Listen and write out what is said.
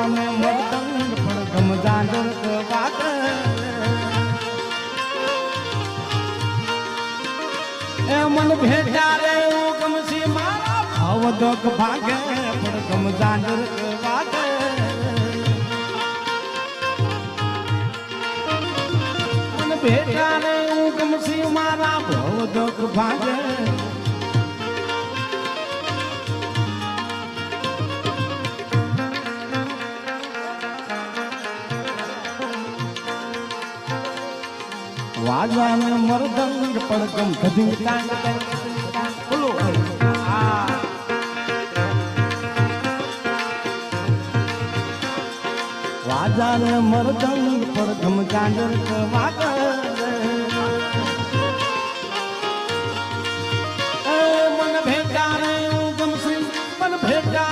વાજાને મરદંગ પડઘમ ઝાંઝર વાગે એ મન ભેટ્યા રે ગમસી મારા ભાવ દોખ ભાગે પડઘમ ઝાંઝર વાગે મન ભેટ્યા રે ગમસી મારા ભાવ દોખ ભાગે વાજાને મરદંગ પડઘમ ધધિંગ તાંગ બોલો વાજાને મરદંગ પડઘમ ઝાંઝર વાગે